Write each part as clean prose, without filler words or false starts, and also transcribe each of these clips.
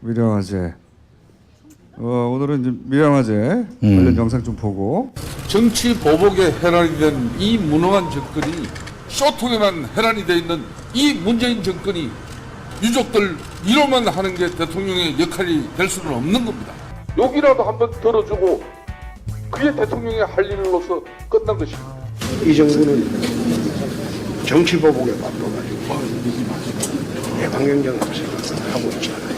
밀양화재. 오늘은 이제 밀양화재 관련 영상 좀 보고. 정치 보복에 해란이 된 이 무능한 정권이 쇼통에만 해란이 돼 있는 이 문재인 정권이 유족들 위로만 하는 게 대통령의 역할이 될 수는 없는 겁니다. 욕이라도 한번 들어주고 그게 대통령의 할 일로서 끝난 것입니다. 이 정부는 정치 보복에 바빠가지고 예방행정을 생각하고 있잖아요.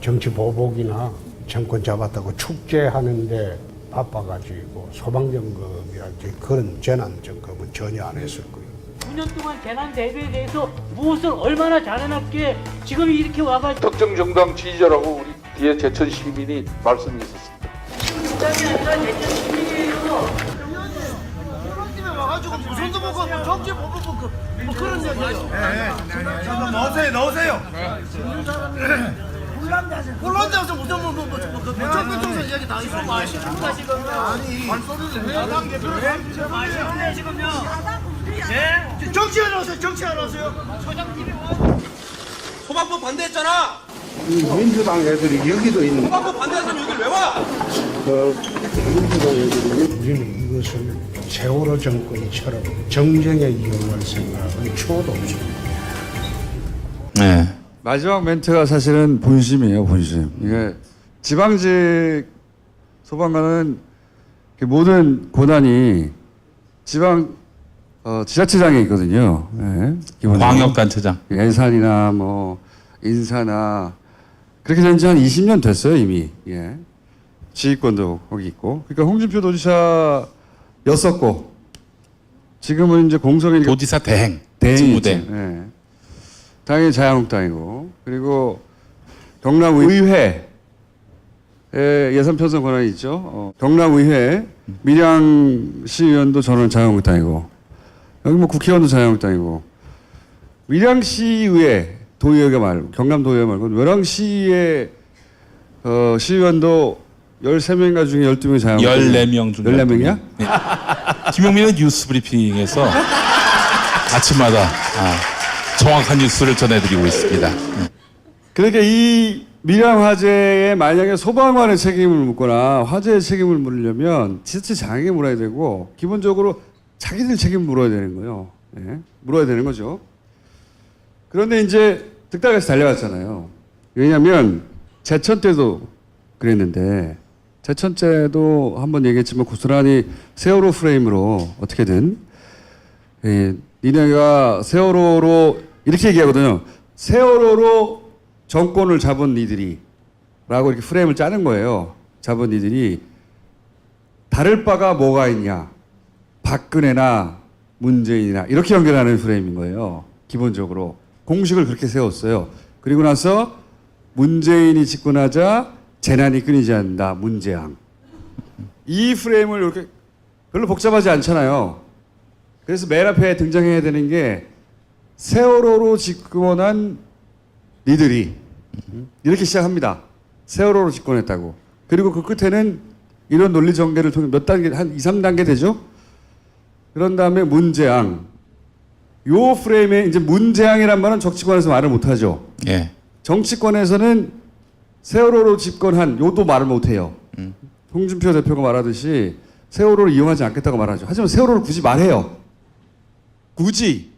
정치 보복이나 정권 잡았다고 축제하는데 바빠가지고 소방점검이랄지 그런 재난점검은 전혀 안 했을 거예요. 9년 동안 재난 대비에 대해서 무엇을 얼마나 잘해놨기에 지금 이렇게 와가지고 특정 정당 지지자라고 우리 뒤에 제천 시민이 말씀이 있었습니다. 국장이 아니라 대전 시민이에요. 와가지고 무슨도 보고 정치 보고 뭐 그런 얘기예요. 넣으세요. 혼란자서 무슨 뭐 정권 총선 이야기 다 있어. 마시는가 지금요? 아니 말소리를 해야 당 대표를 마시는데 지금요. 예? 정치하러 오세요. 정치하러 오세요. 소장님이 소방법 반대했잖아. 민주당 애들이 여기도 있는. 소방법 반대했으면 여기 왜 와? 민주당 애들이 우리는 이것을 세월호 정권처럼 정쟁에 이용할 생각은 추호도 없습니다. 네. 마지막 멘트가 사실은 본심이에요, 본심. 이게 지방직 소방관은 모든 고난이 지방 지자체장에 있거든요. 네. 기본적으로. 광역단체장. 예산이나 뭐 인사나 그렇게 된 지 한 20년 됐어요 이미. 예. 지휘권도 거기 있고. 그러니까 홍준표 도지사였었고 지금은 이제 공석이니까 도지사 대행. 대행이죠. 직무대행. 예. 당연히 자유한국당이고 그리고 경남의회 예산 편성 권한이 있죠. 경남의회 밀양시의원도 저는 자유한국당이고 여기 뭐 국회의원도 자유한국당이고 밀양시의회 도의회가 말고 경남도의회 말고 밀양시의 시의원도 13명인가 중에 12명이 자유한국당. 14명 중 14명이야? 김용민은 뉴스 브리핑에서 아침마다 정확한 뉴스를 전해드리고 있습니다. 그러니까 이 밀양 화재에 만약에 소방관의 책임을 묻거나 화재의 책임을 물으려면 지자체장에게 물어야 되고 기본적으로 자기들 책임을 물어야 되는 거예요. 예? 물어야 되는 거죠. 그런데 이제 득달같이 달려갔잖아요. 왜냐하면 제천 때도 그랬는데 제천 때도 한번 얘기했지만 고스란히 세월호 프레임으로 어떻게든 니네가 세월호로 이렇게 얘기하거든요. 세월호로 정권을 잡은 니들이 라고 이렇게 프레임을 짜는 거예요. 잡은 니들이 다를 바가 뭐가 있냐. 박근혜나 문재인이나 이렇게 연결하는 프레임인 거예요. 기본적으로. 공식을 그렇게 세웠어요. 그리고 나서 문재인이 집권하자 재난이 끊이지 않는다. 문재앙. 이 프레임을 이렇게 별로 복잡하지 않잖아요. 그래서 맨 앞에 등장해야 되는 게 세월호로 집권한 니들이 이렇게 시작합니다. 세월호로 집권했다고. 그리고 그 끝에는 이런 논리 전개를 통해 몇 단계, 한 2, 3단계 되죠? 그런 다음에 문재앙. 요 프레임에 이제 문재앙이란 말은 정치권에서 말을 못하죠. 예. 정치권에서는 세월호로 집권한 요도 말을 못해요. 홍준표 대표가 말하듯이 세월호를 이용하지 않겠다고 말하죠. 하지만 세월호를 굳이 말해요. 굳이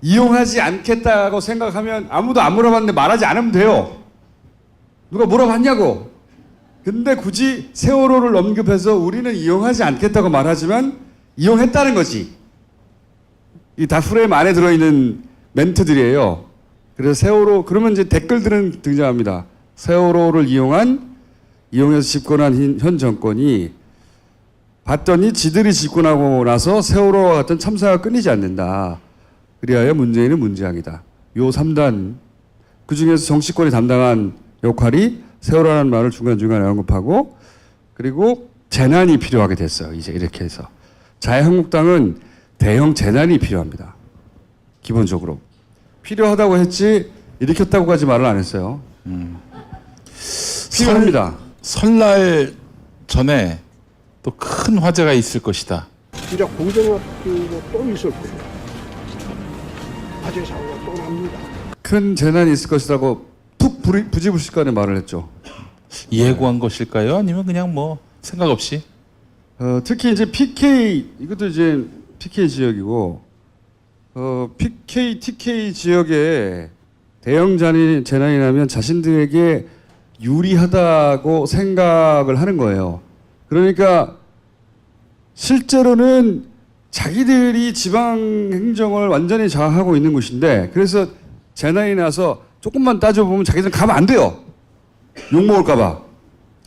이용하지 않겠다고 생각하면 아무도 안 물어봤는데 말하지 않으면 돼요. 누가 물어봤냐고. 근데 굳이 세월호를 언급해서 우리는 이용하지 않겠다고 말하지만 이용했다는 거지. 이 다 프레임 안에 들어있는 멘트들이에요. 그래서 세월호 그러면 이제 댓글들은 등장합니다. 세월호를 이용해서 집권한 현 정권이 봤더니 지들이 집권하고 나서 세월호와 같은 참사가 끊이지 않는다. 그리하여 문재인은 문재앙이다. 요 3단 그중에서 정치권이 담당한 역할이 세월호라는 말을 중간중간에 언급하고 그리고 재난이 필요하게 됐어요. 이제 이렇게 해서 자유한국당은 대형 재난이 필요합니다. 기본적으로 필요하다고 했지 일으켰다고까지 말을 안 했어요. 필요합니다. 설날 전에 또 큰 화재가 있을 것이다. 진짜 고등학교도 또 있을 거예요. 화재 사고가 또 납니다. 큰 재난이 있을 것이라고 툭 툭 부지불식간에 말을 했죠. 예고한 것일까요? 아니면 그냥 뭐 생각 없이? 특히 이제 PK 이것도 이제 PK 지역이고 PK, TK 지역에 대형 재난이 나면 자신들에게 유리하다고 생각을 하는 거예요. 그러니까 실제로는 자기들이 지방 행정을 완전히 장악하고 있는 곳인데 그래서 재난이 나서 조금만 따져보면 자기들은 가면 안 돼요. 욕먹을까 봐.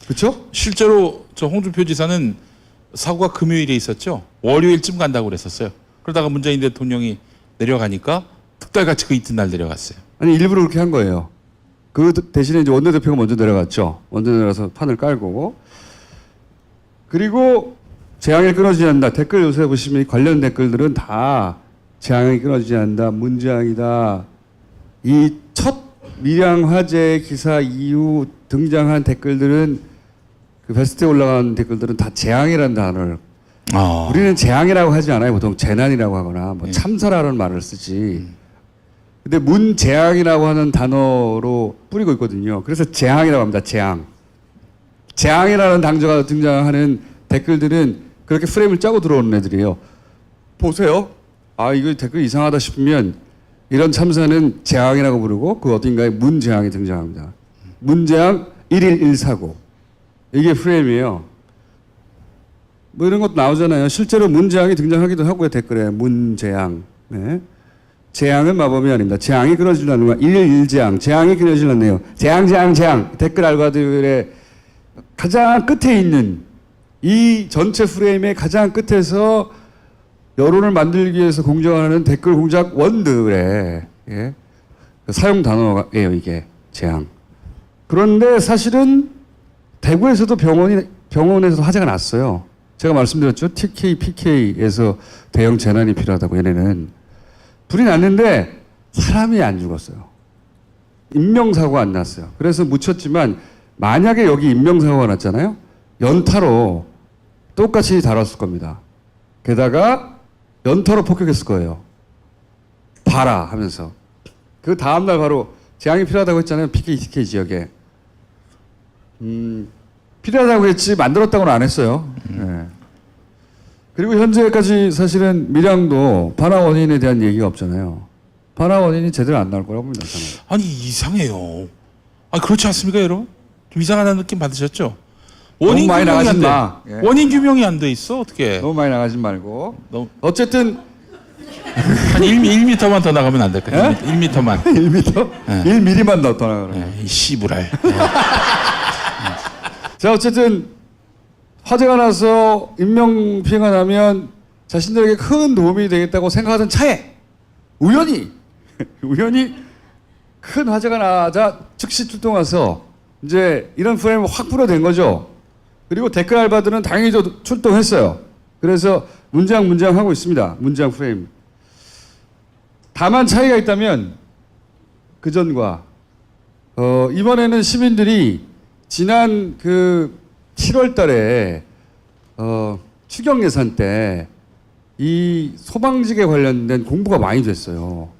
그렇죠? 실제로 저 홍준표 지사는 사고가 금요일에 있었죠. 월요일쯤 간다고 그랬었어요. 그러다가 문재인 대통령이 내려가니까 특달같이 그 이튿날 내려갔어요. 아니 일부러 그렇게 한 거예요. 그 대신에 이제 원내대표가 먼저 내려갔죠. 먼저 내려가서 판을 깔고 그리고 재앙이 끊어지지 않는다. 댓글 요새 보시면 관련 댓글들은 다 재앙이 끊어지지 않는다. 문재앙이다. 이 첫 밀양 화재 기사 이후 등장한 댓글들은 그 베스트에 올라간 댓글들은 다 재앙이라는 단어를 우리는 재앙이라고 하지 않아요. 보통 재난이라고 하거나 뭐 참사라는 말을 쓰지. 근데 문재앙이라고 하는 단어로 뿌리고 있거든요. 그래서 재앙이라고 합니다. 재앙. 재앙이라는 단어가 등장하는 댓글들은 그렇게 프레임을 짜고 들어오는 애들이에요. 보세요. 아 이거 댓글 이상하다 싶으면 이런 참사는 재앙이라고 부르고 그 어딘가에 문재앙이 등장합니다. 문재앙 1일 1사고. 이게 프레임이에요. 뭐 이런 것도 나오잖아요. 실제로 문재앙이 등장하기도 하고요. 댓글에 문재앙. 네. 재앙은 마법이 아닙니다. 재앙이 끊어지려는 거야. 1일 1재앙. 재앙이 끊어지려네요. 재앙. 댓글 알바들의 가장 끝에 있는 이 전체 프레임의 가장 끝에서 여론을 만들기 위해서 공정하는 댓글 공작 원들의 그 사용 단어예요. 이게 재앙. 그런데 사실은 대구에서도 병원에서 화재가 났어요. 제가 말씀드렸죠. TK, PK에서 대형 재난이 필요하다고 얘네는. 불이 났는데 사람이 안 죽었어요. 인명사고가 안 났어요. 그래서 묻혔지만 만약에 여기 인명사고가 났잖아요. 연타로 똑같이 다뤘을 겁니다. 게다가 연타로 폭격했을 거예요. 봐라 하면서. 그 다음날 바로 재앙이 필요하다고 했잖아요. PK, TK 지역에. 필요하다고 했지 만들었다고는 안 했어요. 네. 그리고 현재까지 사실은 밀양도 반화 원인에 대한 얘기가 없잖아요. 반화 원인이 제대로 안 나올 거라고 봅니다. 저는. 아니 이상해요. 아니 그렇지 않습니까, 여러분? 좀 이상하다는 느낌 받으셨죠? 너무 많이 나가지 안 돼. 마. 예. 원인 규명이 안 돼 있어. 어떻게? 너무 많이 나가지 말고. 너무- 어쨌든 한 1m만 더 나가면 안 될까요? 예? 1m만. 1m? 네. 1mm만 더 나가라. 이 씨부랄. 자, 어쨌든 화재가 나서 인명 피해가 나면 자신들에게 큰 도움이 되겠다고 생각하던 차에 우연히 큰 화재가 나자 즉시 출동해서 이제 이런 프레임을 확 풀어댄 거죠. 그리고 댓글 알바들은 당연히 출동했어요. 그래서 문장 하고 있습니다. 문장 프레임. 다만 차이가 있다면 그 전과 이번에는 시민들이 지난 그 7월 달에 추경 예산 때 이 소방직에 관련된 공부가 많이 됐어요.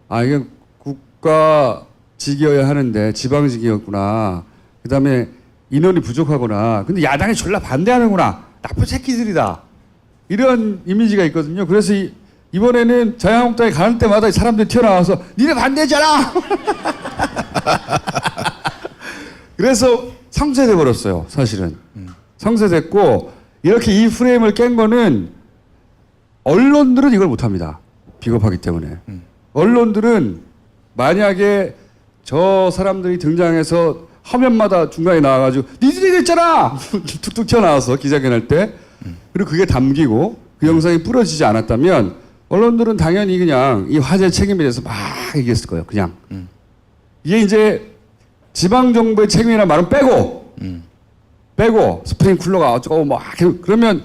아, 이게 국가직이어야 하는데 지방직이었구나. 그 다음에 인원이 부족하구나. 근데 야당이 졸라 반대하는구나. 나쁜 새끼들이다. 이런 이미지가 있거든요. 그래서 이번에는 자유한국당에 가는 때마다 사람들이 튀어나와서 니네 반대잖아. 그래서 상쇄돼 버렸어요. 사실은. 상쇄됐고 이렇게 이 프레임을 깬 거는 언론들은 이걸 못합니다. 비겁하기 때문에. 언론들은 만약에 저 사람들이 등장해서 화면마다 중간에 나와가지고 니들이 그랬잖아. 툭툭 튀어나와서 기자회견할 때. 그리고 그게 담기고 그 영상이 부러지지 않았다면 언론들은 당연히 그냥 이 화재 책임에 대해서 막 얘기했을 거예요. 그냥. 이게 이제 지방정부의 책임이라는 말은 빼고 스프링쿨러가 어쩌고 막 그러면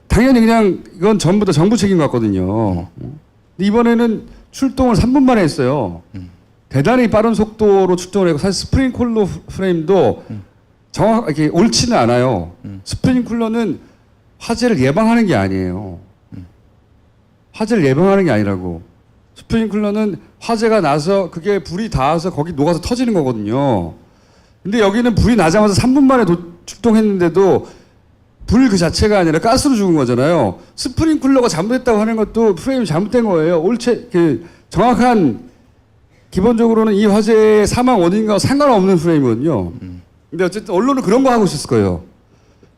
당연히 그냥 이건 전부 다 정부 책임 같거든요. 근데 이번에는 출동을 3분 만에 했어요. 대단히 빠른 속도로 출동을 했고 사실 스프링쿨러 프레임도 정확하게 옳지는 않아요. 스프링쿨러는 화재를 예방하는 게 아니에요. 화재를 예방하는 게 아니라고. 스프링클러는 화재가 나서 그게 불이 닿아서 거기 녹아서 터지는 거거든요. 근데 여기는 불이 나자마자 3분 만에 출동했는데도 불 그 자체가 아니라 가스로 죽은 거잖아요. 스프링클러가 잘못했다고 하는 것도 프레임이 잘못된 거예요. 정확한 기본적으로는 이 화재의 사망 원인과 상관없는 프레임이거든요. 근데 어쨌든 언론은 그런 거 하고 있었을 거예요.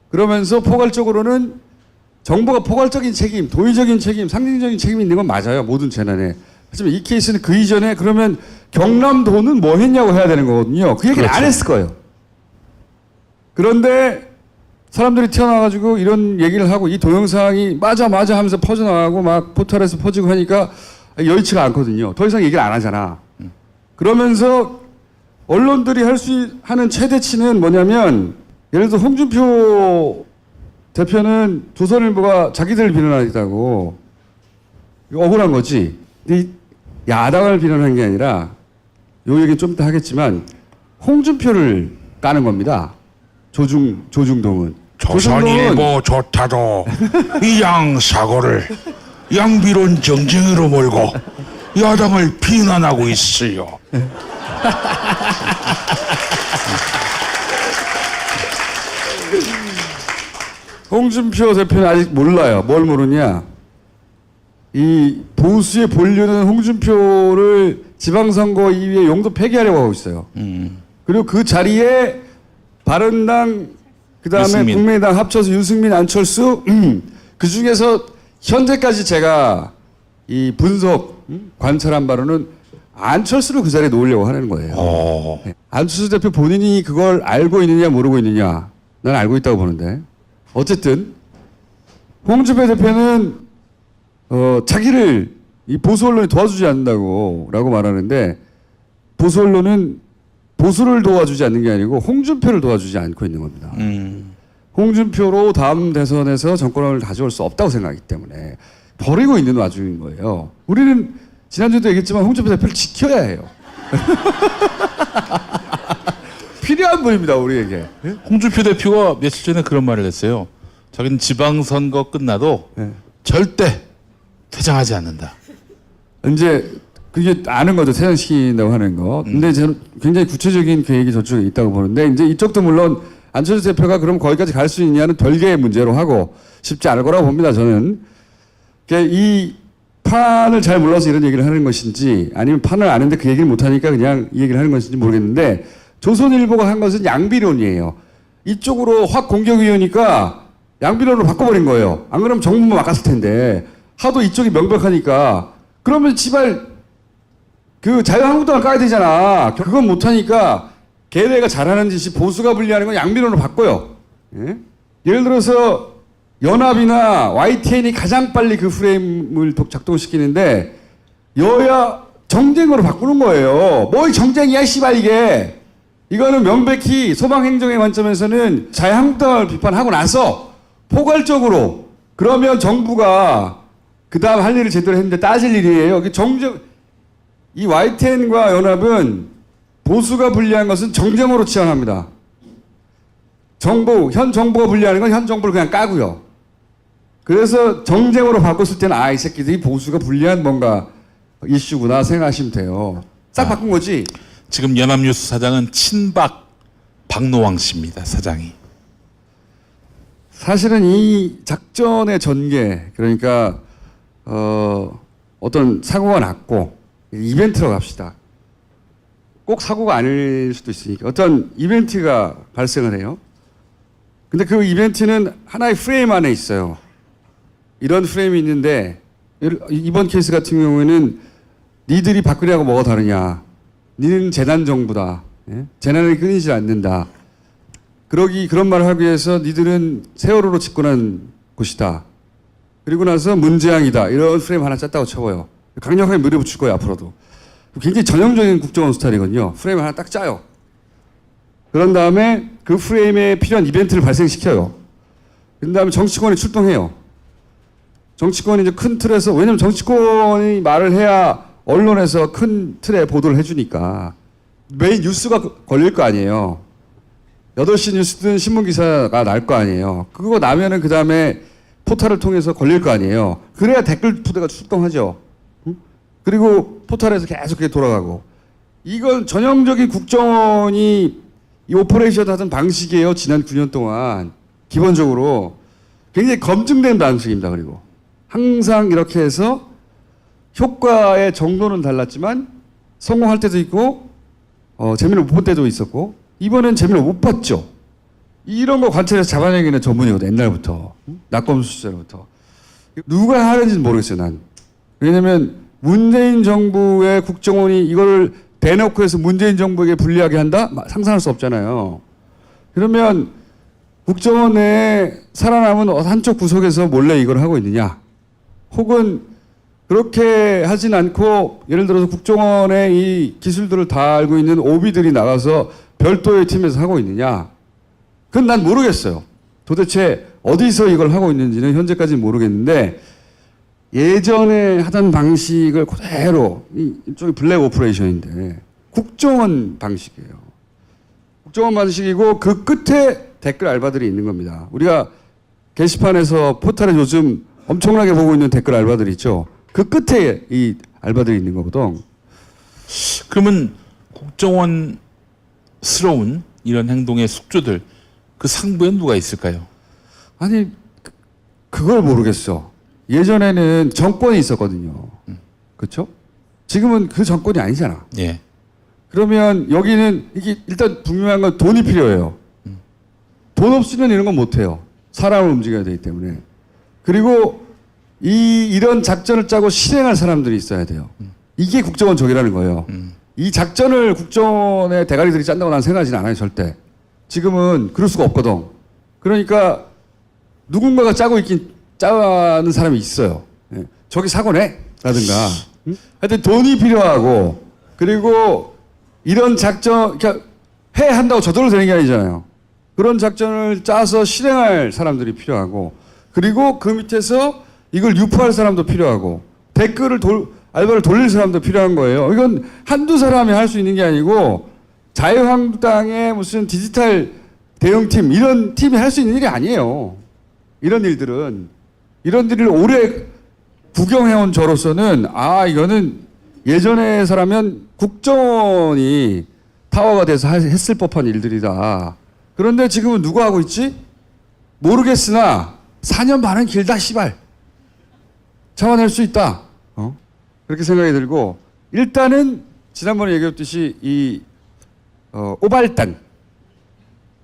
그러면서 포괄적으로는 정부가 포괄적인 책임, 도의적인 책임, 상징적인 책임이 있는 건 맞아요. 모든 재난에. 하지만 이 케이스는 그 이전에 그러면 경남도는 뭐 했냐고 해야 되는 거거든요. 그 얘기를 안 했을 거예요. 그런데 사람들이 튀어나와가지고 이런 얘기를 하고 이 동영상이 맞아 하면서 퍼져나가고 막 포털에서 퍼지고 하니까 여의치가 않거든요. 더 이상 얘기를 안 하잖아. 그러면서 언론들이 하는 최대치는 뭐냐면 예를 들어 홍준표 대표는 조선일보가 자기들을 비난하겠다고 이거 억울한 거지. 근데 야당을 비난한 게 아니라 요 얘기는 좀 이따 하겠지만 홍준표를 까는 겁니다. 조중동은. 조선일보 좋다도 이 양 사고를 양비론 정쟁으로 몰고 야당을 비난하고 있어요. 홍준표 대표는 아직 몰라요. 뭘 모르냐. 이 보수의 본류는 홍준표를 지방선거 이후에 용도 폐기하려고 하고 있어요. 그리고 그 자리에 바른당 그다음에 유승민. 국민의당 합쳐서 유승민, 안철수 그 중에서 현재까지 제가 이 분석 관찰한 바로는 안철수를 그 자리에 놓으려고 하는 거예요. 네. 안철수 대표 본인이 그걸 알고 있느냐 모르고 있느냐 난 알고 있다고 보는데 어쨌든 홍준표 대표는 자기를 이 보수 언론이 도와주지 않는다고라고 말하는데 보수 언론은 보수를 도와주지 않는 게 아니고 홍준표를 도와주지 않고 있는 겁니다. 홍준표로 다음 대선에서 정권을 가져올 수 없다고 생각하기 때문에 버리고 있는 와중인 거예요. 우리는 지난주에도 얘기했지만 홍준표 대표를 지켜야 해요. 필요한 분입니다, 우리에게. 홍준표 대표가 며칠 전에 그런 말을 했어요. 자기는 지방선거 끝나도 절대 퇴장하지 않는다. 이제 그게 아는 거죠. 퇴장시킨다고 하는 거. 근데 저는 굉장히 구체적인 계획이 저쪽에 있다고 보는데 이제 이쪽도 물론 안철수 대표가 그럼 거기까지 갈 수 있냐는 별개의 문제로 하고 쉽지 않을 거라고 봅니다. 저는. 이 판을 잘 몰라서 이런 얘기를 하는 것인지 아니면 판을 아는데 그 얘기를 못하니까 그냥 이 얘기를 하는 것인지 모르겠는데 조선일보가 한 것은 양비론이에요. 이쪽으로 확 공격이 오니까 양비론으로 바꿔버린 거예요. 안 그러면 정부만 막았을 텐데 하도 이쪽이 명백하니까 그러면 지발 그 자유한국당을 까야 되잖아. 그건 못하니까 걔네가 잘하는 짓이 보수가 분리하는 건 양비론으로 바꿔요. 예? 예를 들어서 연합이나 YTN이 가장 빨리 그 프레임을 작동시키는데 여야 정쟁으로 바꾸는 거예요. 뭐 정쟁이야 씨발 이게. 이거는 명백히 소방행정의 관점에서는 자유한국당을 비판하고 나서 포괄적으로 그러면 정부가 그 다음 할 일을 제대로 했는데 따질 일이에요. 이 YTN과 연합은 보수가 분리한 것은 정쟁으로 치환합니다. 현 정부가 분리하는 건 현 정부를 그냥 까고요. 그래서 정쟁으로 바꿨을 때는 이 새끼들이 보수가 분리한 뭔가 이슈구나 생각하시면 돼요. 싹 바꾼 거지. 지금 연합뉴스 사장은 친박 박노왕 씨입니다. 사장이. 사실은 이 작전의 전개 그러니까 어떤 사고가 났고 이벤트라고 합시다. 꼭 사고가 아닐 수도 있으니까 어떤 이벤트가 발생을 해요. 근데 그 이벤트는 하나의 프레임 안에 있어요. 이런 프레임이 있는데 이번 케이스 같은 경우에는 니들이 박근혜하고 뭐가 다르냐. 니는 재난 정부다. 예? 재난이 끊이지 않는다. 그런 말을 하기 위해서 니들은 세월호로 집권한 곳이다. 그리고 나서 문재앙이다. 이런 프레임 하나 짰다고 쳐봐요. 강력하게 밀어붙일 거예요, 앞으로도. 굉장히 전형적인 국정원 스타일이거든요. 프레임 하나 딱 짜요. 그런 다음에 그 프레임에 필요한 이벤트를 발생시켜요. 그런 다음에 정치권이 출동해요. 정치권이 이제 큰 틀에서, 왜냐면 정치권이 말을 해야 언론에서 큰 틀에 보도를 해주니까 메인 뉴스가 걸릴 거 아니에요. 8시 뉴스든 신문기사가 날 거 아니에요. 그거 나면은 그 다음에 포털을 통해서 걸릴 거 아니에요. 그래야 댓글 부대가 출동하죠. 그리고 포털에서 계속 그게 돌아가고. 이건 전형적인 국정원이 이 오퍼레이션 하던 방식이에요. 지난 9년 동안. 기본적으로 굉장히 검증된 방식입니다. 그리고 항상 이렇게 해서 효과의 정도는 달랐지만 성공할 때도 있고 재미를 못 볼 때도 있었고 이번엔 재미를 못 봤죠. 이런 거 관찰해서 잡아내기는 전문이거든. 옛날부터. 낙검수 시절부터. 누가 하는지는 모르겠어요. 난. 왜냐면 문재인 정부의 국정원이 이거를 대놓고 해서 문재인 정부에게 불리하게 한다? 상상할 수 없잖아요. 그러면 국정원 내에 살아남은 한쪽 구석에서 몰래 이걸 하고 있느냐? 혹은 그렇게 하진 않고 예를 들어서 국정원의 이 기술들을 다 알고 있는 오비들이 나가서 별도의 팀에서 하고 있느냐? 그건 난 모르겠어요. 도대체 어디서 이걸 하고 있는지는 현재까지는 모르겠는데 예전에 하던 방식을 그대로 이쪽이 블랙 오퍼레이션인데 국정원 방식이에요. 국정원 방식이고 그 끝에 댓글 알바들이 있는 겁니다. 우리가 게시판에서 포털에 요즘 엄청나게 보고 있는 댓글 알바들이 있죠. 그 끝에 이 알바들이 있는 거거든. 그러면 국정원스러운 이런 행동의 숙주들 그 상부에 누가 있을까요? 아니 그걸 모르겠어. 예전에는 정권이 있었거든요. 그렇죠? 지금은 그 정권이 아니잖아. 예. 그러면 여기는 이게 일단 분명한 건 돈이 필요해요. 돈 없이는 이런 건 못해요. 사람을 움직여야 되기 때문에. 그리고 이런 작전을 짜고 실행할 사람들이 있어야 돼요. 이게 국정원 적이라는 거예요. 이 작전을 국정원의 대가리들이 짠다고 난 생각하지는 않아요. 절대. 지금은 그럴 수가 없거든. 그러니까 누군가가 짜는 사람이 있어요. 예. 저기 사고 내! 라든가. 하여튼 돈이 필요하고, 그리고 이런 작전, 그러니까 한다고 저절로 되는 게 아니잖아요. 그런 작전을 짜서 실행할 사람들이 필요하고, 그리고 그 밑에서 이걸 유포할 사람도 필요하고, 알바를 돌릴 사람도 필요한 거예요. 이건 한두 사람이 할 수 있는 게 아니고, 자유한국당의 무슨 디지털 대응팀, 이런 팀이 할 수 있는 일이 아니에요. 이런 일들을 오래 구경해온 저로서는 이거는 예전에서라면 국정원이 타워가 돼서 했을 법한 일들이다. 그런데 지금은 누가 하고 있지? 모르겠으나 4년 반은 길다 씨발. 참아낼 수 있다. 그렇게 생각이 들고 일단은 지난번에 얘기했듯이 이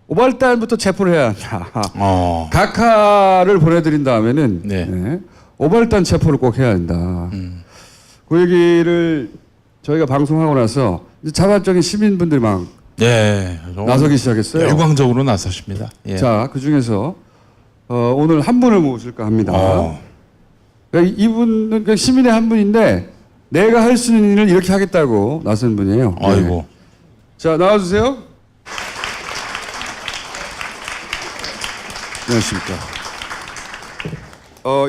오발단부터 체포를 해야 한다. 각하를 보내드린 다음에는 네. 오발단 체포를 꼭 해야 한다. 그 얘기를 저희가 방송하고 나서 이제 자발적인 시민분들이 막 나서기 시작했어요. 열광적으로 나서십니다. 예. 자, 그 중에서 오늘 한 분을 모실까 합니다. 그러니까 이분은 그 시민의 한 분인데 내가 할 수 있는 일을 이렇게 하겠다고 나선 분이에요. 아이고. 네. 자, 나와주세요. 안녕하십니까.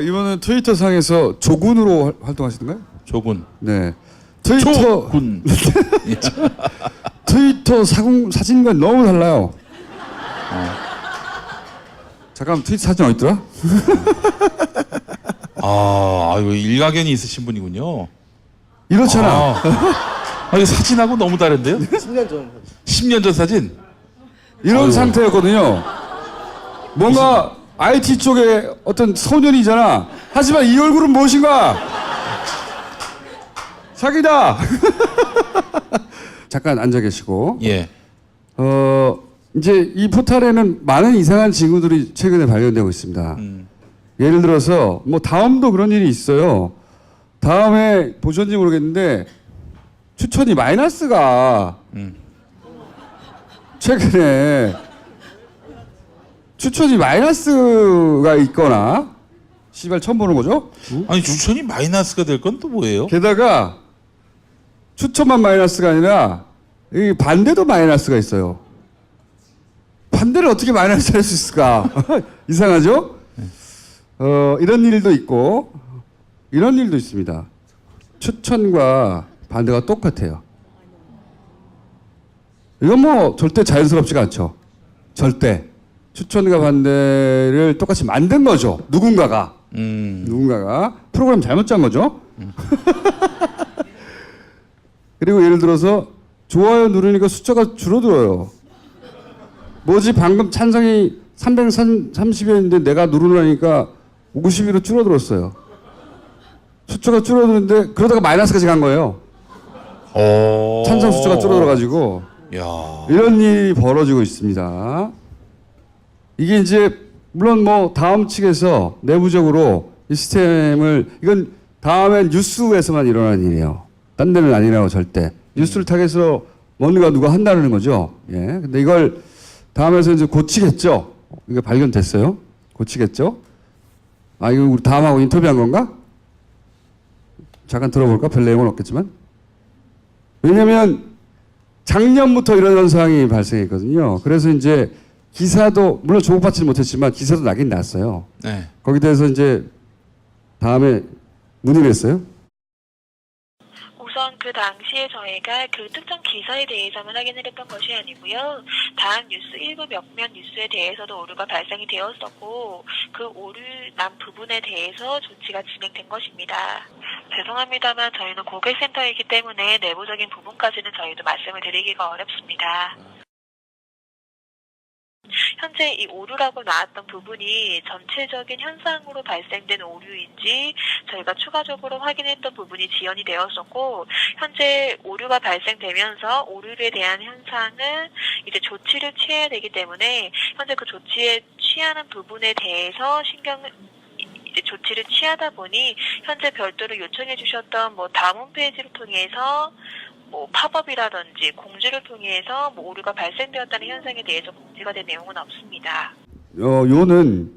이분은 트위터 상에서 조군으로 활동하시던가요? 조군. 네. 트위터 군. 트위터 사진과 너무 달라요. 잠깐 트위터 사진 어디 있더라? 이거 일가견이 있으신 분이군요. 이렇잖아. 이거 사진하고 너무 다른데요? 10년 전 사진? 이런 상태였거든요. 뭔가 IT 쪽에 어떤 소년이잖아. 하지만 이 얼굴은 무엇인가? 사기다. 잠깐 앉아 계시고. 예. 이제 이 포탈에는 많은 이상한 징후들이 최근에 발견되고 있습니다. 예를 들어서 뭐 다음도 그런 일이 있어요. 다음에 보셨는지 모르겠는데 추천이 마이너스가 최근에 추천이 마이너스가 있거나 씨발 처음 보는 거죠? 아니 추천이 마이너스가 될 건 또 뭐예요? 게다가 추천만 마이너스가 아니라 이 반대도 마이너스가 있어요. 반대를 어떻게 마이너스 할 수 있을까? 이상하죠? 이런 일도 있고 이런 일도 있습니다. 추천과 반대가 똑같아요. 이건 뭐 절대 자연스럽지가 않죠. 절대. 추천과 반대를 똑같이 만든 거죠. 누군가가 프로그램 잘못 짠 거죠. 그리고 예를 들어서 좋아요 누르니까 숫자가 줄어들어요. 뭐지 방금 찬성이 330이었는데 내가 누르려니까 52로 줄어들었어요. 숫자가 줄어드는데 그러다가 마이너스까지 간 거예요. 찬성 숫자가 줄어들어가지고 야. 이런 일이 벌어지고 있습니다. 이게 이제 물론 뭐 다음 측에서 내부적으로 이 시스템을 이건 다음엔 뉴스에서만 일어나는 일이에요. 딴 데는 아니라고 절대. 뉴스를 타겟으로 뭔가 누가 한다는 거죠. 예. 근데 이걸 다음에서 이제 고치겠죠. 이게 발견됐어요. 고치겠죠. 아 이거 우리 다음하고 인터뷰한 건가? 잠깐 들어볼까? 별 내용은 없겠지만. 왜냐면 작년부터 이런 현상이 발생했거든요. 그래서 이제 기사도 물론 주목받지는 못했지만 기사도 나긴 났어요. 네. 거기에 대해서 이제 다음에 문의를 했어요. 우선 그 당시에 저희가 그 특정 기사에 대해서만 확인을 했던 것이 아니고요. 다음 뉴스 일부 몇몇 뉴스에 대해서도 오류가 발생이 되었었고 그 오류 난 부분에 대해서 조치가 진행된 것입니다. 죄송합니다만 저희는 고객센터이기 때문에 내부적인 부분까지는 저희도 말씀을 드리기가 어렵습니다. 현재 이 오류라고 나왔던 부분이 전체적인 현상으로 발생된 오류인지 저희가 추가적으로 확인했던 부분이 지연이 되었었고 현재 오류가 발생되면서 오류에 대한 현상은 이제 조치를 취해야 되기 때문에 현재 그 조치에 취하는 부분에 대해서 이제 조치를 취하다 보니 현재 별도로 요청해 주셨던 뭐 다음 홈페이지를 통해서 뭐 팝업이라든지 공지를 통해서 뭐 오류가 발생되었다는 현상에 대해서 공지가 된 내용은 없습니다. 요는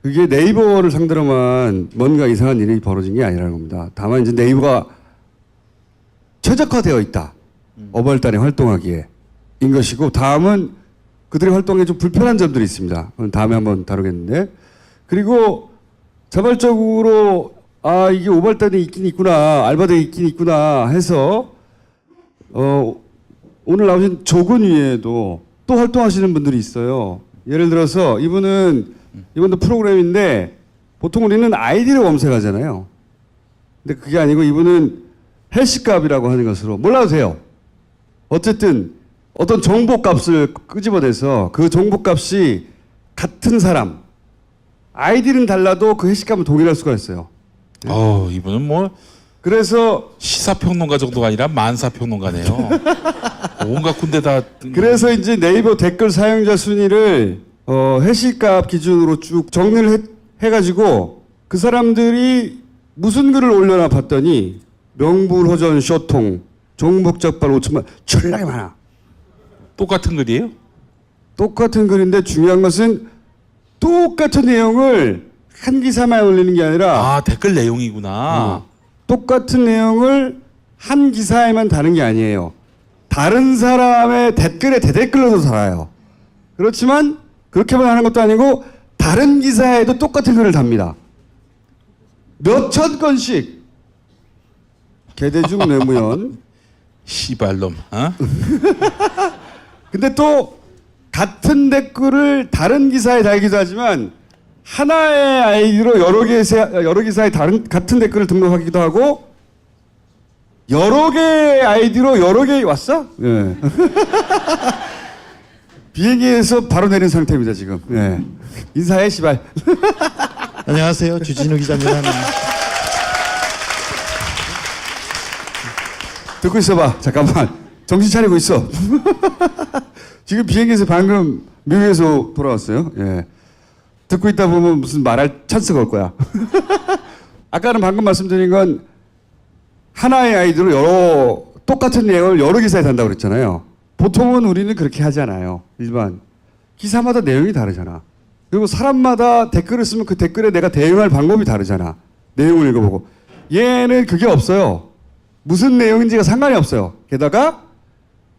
그게 네이버를 상대로만 뭔가 이상한 일이 벌어진 게 아니라는 겁니다. 다만 이제 네이버가 최적화되어 있다. 어벌단에 활동하기에 인 것이고 다음은 그들의 활동에 좀 불편한 점들이 있습니다. 그건 다음에 한번 다루겠는데 그리고 자발적으로 아 이게 오발단에 있긴 있구나 알바대에 있긴 있구나 해서 오늘 나오신 조근 위에도 또 활동하시는 분들이 있어요. 예를 들어서 이분도 프로그램인데 보통 우리는 아이디를 검색하잖아요. 근데 그게 아니고 이분은 해시값이라고 하는 것으로 몰라도 돼요. 어쨌든 어떤 정보값을 끄집어내서 그 정보값이 같은 사람 아이디는 달라도 그 해시값은 동일할 수가 있어요. 이분은 뭐 그래서 시사평론가 정도가 아니라 만사평론가네요. 온갖 군데 다. 그래서 이제 네이버 댓글 사용자 순위를 해시값 기준으로 쭉 정리를 해가지고 그 사람들이 무슨 글을 올려나 봤더니 명불허전 쇼통 종북적발 5천만 졸라게 많아. 똑같은 글이에요? 똑같은 글인데 중요한 것은 똑같은 내용을 한 기사만 올리는 게 아니라 댓글 내용이구나. 똑같은 내용을 한 기사에만 다는 게 아니에요. 다른 사람의 댓글에 대댓글로도 달아요. 그렇지만 그렇게만 하는 것도 아니고 다른 기사에도 똑같은 글을 답니다. 몇천 건씩. 개대중 뇌무연. 시발놈. 근데 또 같은 댓글을 다른 기사에 달기도 하지만 하나의 아이디로 여러 기사에 같은 댓글을 등록하기도 하고 여러 개의 아이디로 여러 개 왔어? 예. 비행기에서 바로 내린 상태입니다 지금. 예. 인사해 시발. 안녕하세요. 주진우 기자입니다. 듣고 있어봐. 잠깐만. 정신 차리고 있어. 지금 비행기에서 방금 미국에서 돌아왔어요. 예. 듣고 있다 보면 무슨 말할 찬스가 올 거야. 아까는 방금 말씀드린 건 하나의 아이디로 똑같은 내용을 여러 기사에 단다고 그랬잖아요. 보통은 우리는 그렇게 하지 않아요. 일반. 기사마다 내용이 다르잖아. 그리고 사람마다 댓글을 쓰면 그 댓글에 내가 대응할 방법이 다르잖아. 내용을 읽어보고. 얘는 그게 없어요. 무슨 내용인지가 상관이 없어요. 게다가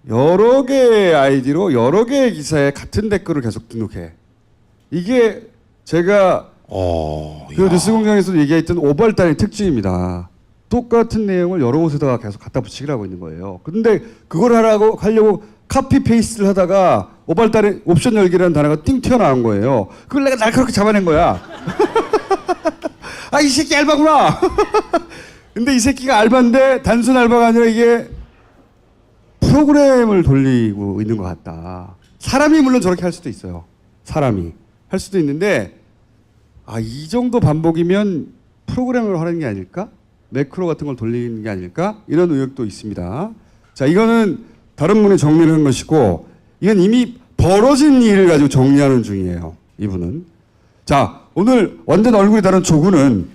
여러 개의 아이디로 여러 개의 기사에 같은 댓글을 계속 등록해. 이게 제가 그 뉴스공장에서도 얘기했던 오발단의 특징입니다. 똑같은 내용을 여러 곳에다가 계속 갖다 붙이기를 하고 있는 거예요. 그런데 그걸 하려고 카피 페이스트를 하다가 오발단의 옵션 열기라는 단어가 띵 튀어나온 거예요. 그걸 내가 날카롭게 잡아낸 거야. 아, 이 새끼 알바구나. 근데 이 새끼가 알바인데 단순 알바가 아니라 이게 프로그램을 돌리고 있는 것 같다. 사람이 물론 저렇게 할 수도 있어요. 사람이 할 수도 있는데 이 정도 반복이면 프로그램을 하는 게 아닐까? 매크로 같은 걸 돌리는 게 아닐까? 이런 의혹도 있습니다. 자, 이거는 다른 분이 정리를 한 것이고 이건 이미 벌어진 일을 가지고 정리하는 중이에요. 이분은. 자, 오늘 완전 얼굴이 다른 조구는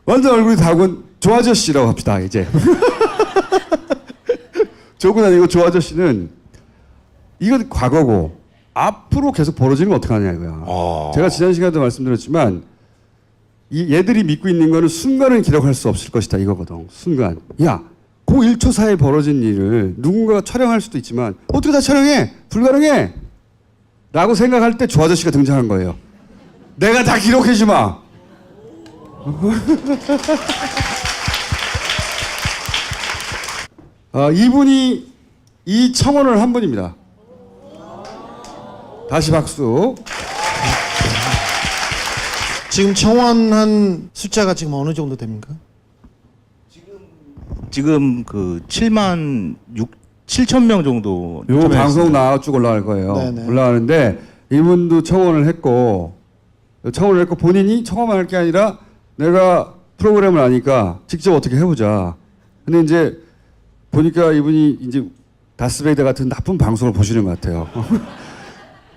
완전 얼굴이 다른 조아저씨라고 합시다. 이제. 조구는 아니고 조아저씨는 이건 과거고 앞으로 계속 벌어지는 건 어떻게 하냐 이거야. 제가 지난 시간에도 말씀드렸지만 얘들이 믿고 있는 거는 순간은 기록할 수 없을 것이다 이거거든. 순간. 야, 그 1초 사이에 벌어진 일을 누군가가 촬영할 수도 있지만 어떻게 다 촬영해? 불가능해. 라고 생각할 때 조 아저씨가 등장한 거예요. 내가 다 기록해 주마. 이분이 이 청원을 한 분입니다. 다시 박수. 지금 청원한 숫자가 지금 어느 정도 됩니까? 지금 그 7천 명 정도. 요 방송 나와 쭉 올라갈 거예요. 네네. 올라가는데 이분도 청원을 했고 본인이 청원만 할 게 아니라 내가 프로그램을 아니까 직접 어떻게 해보자. 근데 이제 보니까 이분이 이제 다스베이더 같은 나쁜 방송을 보시는 것 같아요.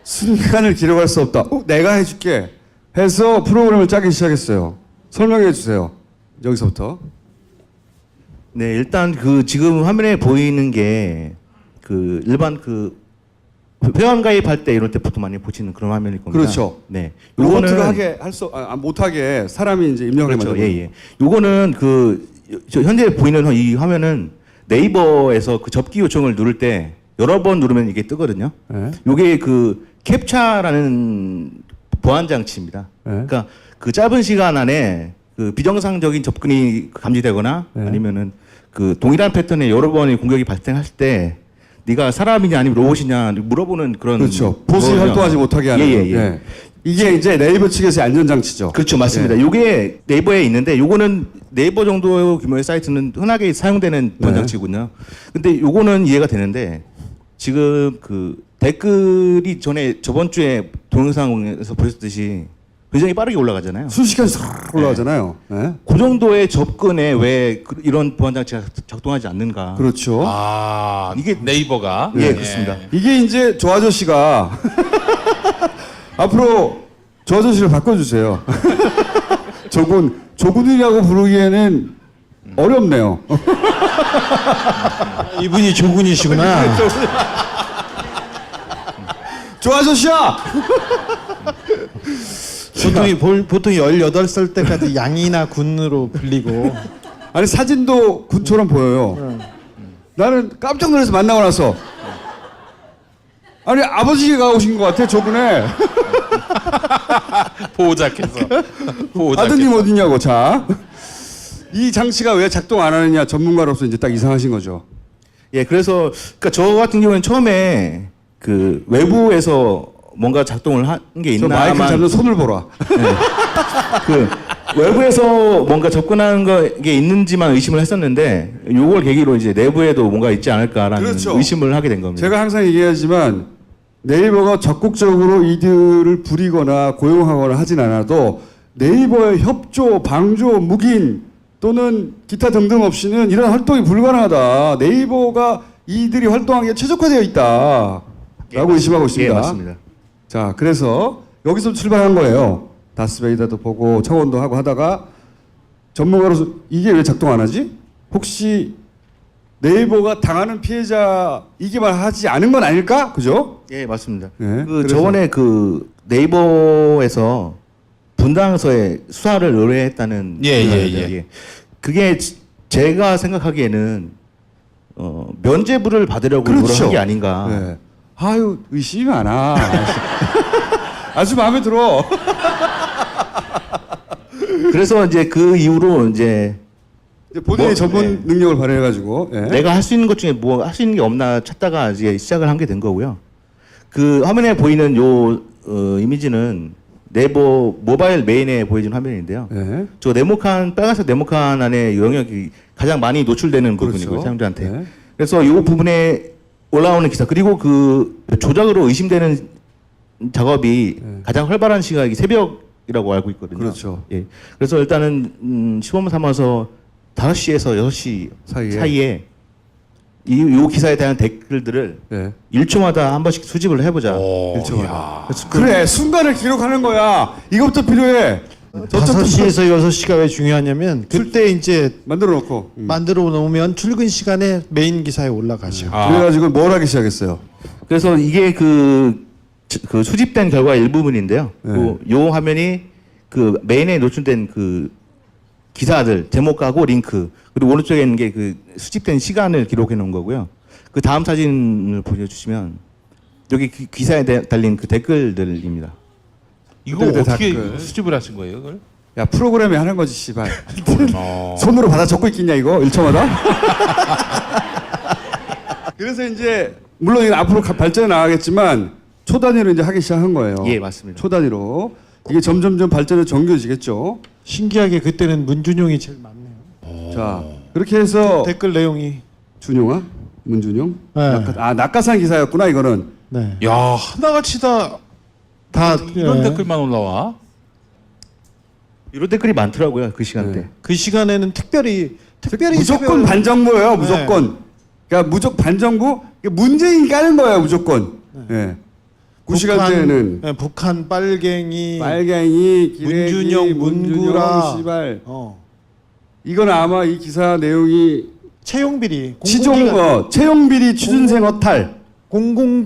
순간을 기록할 수 없다. 내가 해줄게. 해서 프로그램을 짜기 시작했어요. 설명해 주세요. 여기서부터. 네, 일단 그 지금 화면에 보이는 게 그 일반 그 회원 가입할 때 이럴 때 보통 많이 보시는 그런 화면일 겁니다. 그렇죠. 네. 로봇가 하게 못하게 사람이 이제 입력을 그렇죠. 만들고. 예. 요거는 저 현재 보이는 이 화면은 네이버에서 그 접기 요청을 누를 때 여러 번 누르면 이게 뜨거든요. 네. 요게 그 캡처라는 보안 장치입니다. 네. 그러니까 그 짧은 시간 안에 그 비정상적인 접근이 감지되거나 네. 아니면은 그 동일한 패턴의 여러 번의 공격이 발생할 때 네가 사람이냐 아니면 로봇이냐 물어보는 그런. 그렇죠. 보수에 거거든요. 활동하지 못하게 하는. 예. 네. 이게 이제 네이버 측에서의 안전장치죠. 그렇죠, 맞습니다. 예. 요게 네이버에 있는데 요거는 네이버 정도 규모의 사이트는 흔하게 사용되는 보안 장치군요. 근데 요거는 이해가 되는데 지금 그 댓글이 저번 주에 동영상에서 보셨듯이 굉장히 빠르게 올라가잖아요. 순식간에 싹 올라가잖아요. 네. 그 정도의 접근에 왜 이런 보안 장치가 작동하지 않는가? 그렇죠. 이게 네이버가. 예, 그렇습니다. 이게 이제 조 아저씨가 앞으로 조 아저씨를 바꿔주세요. 조군이라고 부르기에는 어렵네요. 이분이 조군이시구나. 조 아저씨야! 보통 18살 때까지 양이나 군으로 불리고. 아니 사진도 군처럼 보여요. 나는 깜짝 놀라서 만나고 나서 아니 아버지가 오신 것 같아 저분에. 보호자께서. 아드님 어디냐고. 자, 이 장치가 왜 작동 안 하느냐 전문가로서 이제 딱 이상하신 거죠. 예, 그래서 그러니까 저 같은 경우는 처음에 그 외부에서 뭔가 작동을 한 게 저 있나. 마이크 잡는 손을 보라. 그 외부에서 뭔가 접근하는 게 있는지만 의심을 했었는데 요걸 계기로 이제 내부에도 뭔가 있지 않을까라는 그렇죠. 의심을 하게 된 겁니다. 제가 항상 얘기하지만 네이버가 적극적으로 이들을 부리거나 고용하거나 하진 않아도 네이버의 협조, 방조, 묵인 또는 기타 등등 없이는 이런 활동이 불가능하다. 네이버가 이들이 활동하기에 최적화되어 있다. 라고 의심하고 있습니다. 예, 맞습니다. 자, 그래서 여기서 출발한 거예요. 다스베이더도 보고 청원도 하고 하다가 전문가로서 이게 왜 작동 안 하지? 혹시 네이버가 당하는 피해자 이게만 하지 않은 건 아닐까? 그죠? 예, 맞습니다. 네, 그 그래서- 저번에 그 네이버에서 분당서에 수사를 의뢰했다는 예. 그게 제가 생각하기에는 면죄부를 받으려고 그렇죠. 한 게 아닌가. 네. 아유, 의심이 많아. 아주 마음에 들어. 그래서 이제 그 이후로 이제 본인의 전문 능력을 발휘해가지고. 예. 내가 할 수 있는 것 중에 뭐 할 수 있는 게 없나 찾다가 이제 시작을 한 게 된 거고요. 그 화면에 보이는 요 이미지는 네이버 모바일 메인에 보여진 화면인데요. 네. 저 네모칸 빨간색 네모칸 안에 영역이 가장 많이 노출되는 부분이고요, 그렇죠. 사용자한테. 네. 그래서 이 부분에 올라오는 기사 그리고 그 조작으로 의심되는 작업이 가장 활발한 시각이 새벽이라고 알고 있거든요. 그렇죠. 예. 그래서 일단은 시범 삼아서 5시에서 6시 사이에 이 기사에 대한 댓글들을 네. 1초마다 한 번씩 수집을 해보자. 그래 순간을 기록하는 거야. 이것부터 필요해. 5시에서 6시가 왜 중요하냐면 그때 이제 만들어 놓고. 만들어 놓으면 출근 시간에 메인 기사에 올라가죠. 그래가지고 뭘 하기 시작했어요. 그래서 이게 그 수집된 결과 일부분인데요. 네. 요 화면이 그 메인에 노출된 그 기사들 제목하고 링크 그리고 오른쪽에 있는 게 그 수집된 시간을 기록해 놓은 거고요. 그 다음 사진을 보여주시면 여기 기사에 달린 그 댓글들입니다. 이거 그때 어떻게 댓글. 수집을 하신 거예요, 그걸? 야 프로그램이 하는 거지 씨발. 손으로 받아 적고 있겠냐 이거 1초마다? 그래서 이제 물론 이거 앞으로 발전해 나가겠지만 초단위로 이제 하기 시작한 거예요. 예, 맞습니다. 초단위로 이게 점점점 발전해 정교해지겠죠. 신기하게 그때는 문준용이 제일 많네요. 자 그렇게 해서 댓글 내용이. 준용아, 문준용, 네. 낙하산 기사였구나 이거는. 네. 야, 하나같이 다 이런 예. 댓글만 올라와. 이런 댓글이 많더라고요 그 시간대. 네. 그 시간에는 특별히 무조건 새벽- 반정부예요. 무조건. 그러니까 무조건 반정부. 문재인 까는 거예요. 무조건. 예. 그 시간대에는 북한 빨갱이, 빨갱이, 기레기, 문준용, 문구라, 씨발. 이건 아마 이 기사 내용이 채용비리, 채용 비리 취준생 허탈. 20,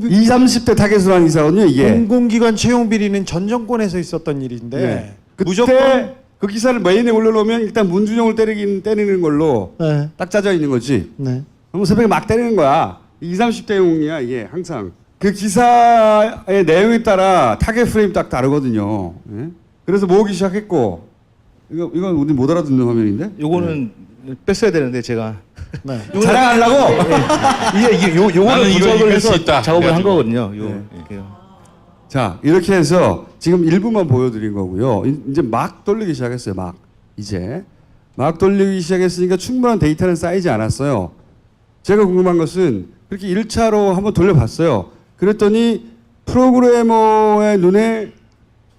30대 타겟으로 한 기사거든요. 이게. 공공기관 채용 비리는 전 정권에서 있었던 일인데 네. 그때 무조건 그 기사를 메인에 올려놓으면 일단 문준용을 때리는 걸로 네. 딱 짜져 있는 거지. 네. 그럼 새벽에 막 때리는 거야. 20, 30대용이야 이게 항상. 그 기사의 내용에 따라 타겟 프레임 딱 다르거든요. 예? 그래서 모으기 시작했고 이건 우리 못 알아듣는 화면인데? 요거는 뺐어야 되는데 제가 네. 자랑하려고? 이게 요거는 나는 이거 분석을 읽을 수 해서 있다. 작업을 한 그래가지고. 거거든요. 네. 자 이렇게 해서 지금 일부만 보여드린 거고요. 이제 막 돌리기 시작했어요. 막 돌리기 시작했으니까 충분한 데이터는 쌓이지 않았어요. 제가 궁금한 것은 그렇게 1차로 한번 돌려봤어요. 그랬더니 프로그래머의 눈에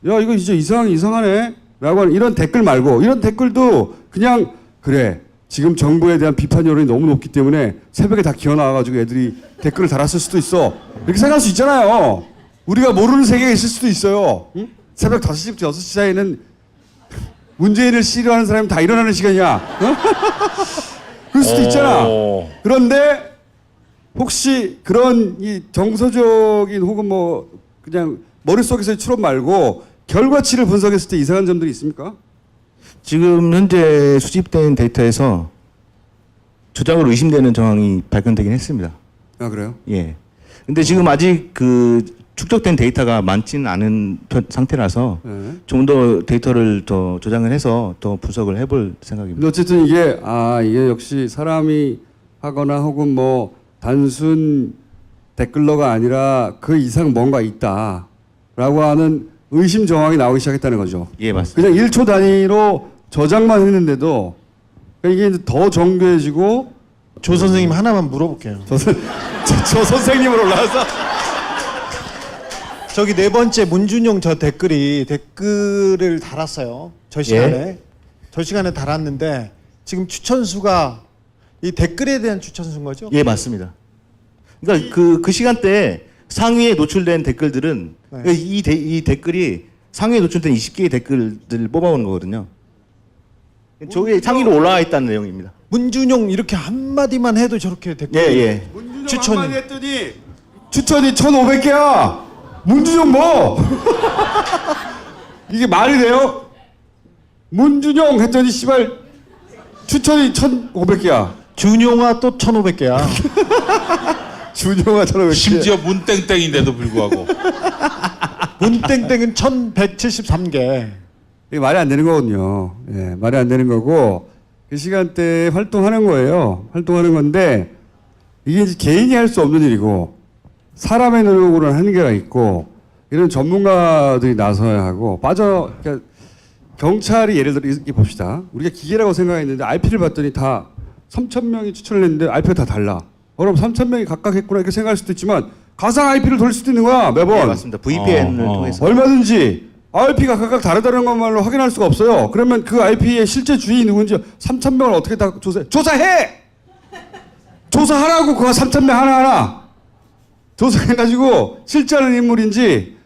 야 이거 이제 이상하네 라고 하는 이런 댓글 말고 이런 댓글도 그냥 그래 지금 정부에 대한 비판 여론이 너무 높기 때문에 새벽에 다 기어나와가지고 애들이 댓글을 달았을 수도 있어. 이렇게 생각할 수 있잖아요. 우리가 모르는 세계에 있을 수도 있어요. 응? 새벽 5시부터 6시 사이에는 문재인을 싫어하는 사람이 다 일어나는 시간이야. 어? 그럴 수도 있잖아. 그런데 혹시 그런 이 정서적인 혹은 뭐 그냥 머릿속에서의 추론 말고 결과치를 분석했을 때 이상한 점들이 있습니까? 지금 현재 수집된 데이터에서 조작으로 의심되는 정황이 발견되긴 했습니다. 아 그래요? 예. 근데 지금 아직 그 축적된 데이터가 많지는 않은 상태라서 네. 좀 더 데이터를 더 조장을 해서 더 분석을 해볼 생각입니다. 근데 어쨌든 이게 역시 사람이 하거나 혹은 뭐 단순 댓글러가 아니라 그 이상 뭔가 있다라고 하는 의심 정황이 나오기 시작했다는 거죠. 예, 맞습니다. 그냥 1초 단위로 저장만 했는데도 그러니까 이게 이제 더 정교해지고 조 선생님 하나만 물어볼게요. 저 선생님으로 올라와서 저기 네 번째 문준용 저 댓글을 달았어요. 저 시간에. 저 시간에 달았는데 지금 추천수가 이 댓글에 대한 추천수인 거죠? 예, 맞습니다. 그러니까 그 시간대에 상위에 노출된 댓글들은 네. 그러니까 이 댓글이 상위에 노출된 20개의 댓글들을 뽑아오는 거거든요. 저게 상위로 올라와 있다는 내용입니다. 문준용 이렇게 한마디만 해도 저렇게 댓글. 예. 문준용 추천이. 한마디 했더니 추천이 1,500개야. 문준용 뭐? 이게 말이 돼요? 문준용 했더니 씨발 추천이 1,500개야. 준용아 또 1,500개야. 준용아 1,500개. 심지어 문땡땡인데도 불구하고. 문땡땡은 1,173개. 이게 말이 안 되는 거거든요. 예, 말이 안 되는 거고 그 시간대에 활동하는 거예요. 활동하는 건데 이게 이제 개인이 할 수 없는 일이고 사람의 노력으로는 한계가 있고 이런 전문가들이 나서야 하고 그러니까 경찰이 예를 들어 이렇게 봅시다. 우리가 기계라고 생각했는데 RP를 봤더니 다 3,000명이 추천을 했는데 RP가 다 달라. 그럼 3,000명이 각각 했구나 이렇게 생각할 수도 있지만 가상 IP를 돌릴 수도 있는 거야 매번. 네, 맞습니다. VPN을 통해서. 얼마든지 IP가 각각 다르다는 것만로 확인할 수가 없어요. 그러면 그 IP의 실제 주인이 누군지 3,000명을 어떻게 다 조사해! 조사하라고 그거 3,000명 하나하나 조사해가지고 실제하는 인물인지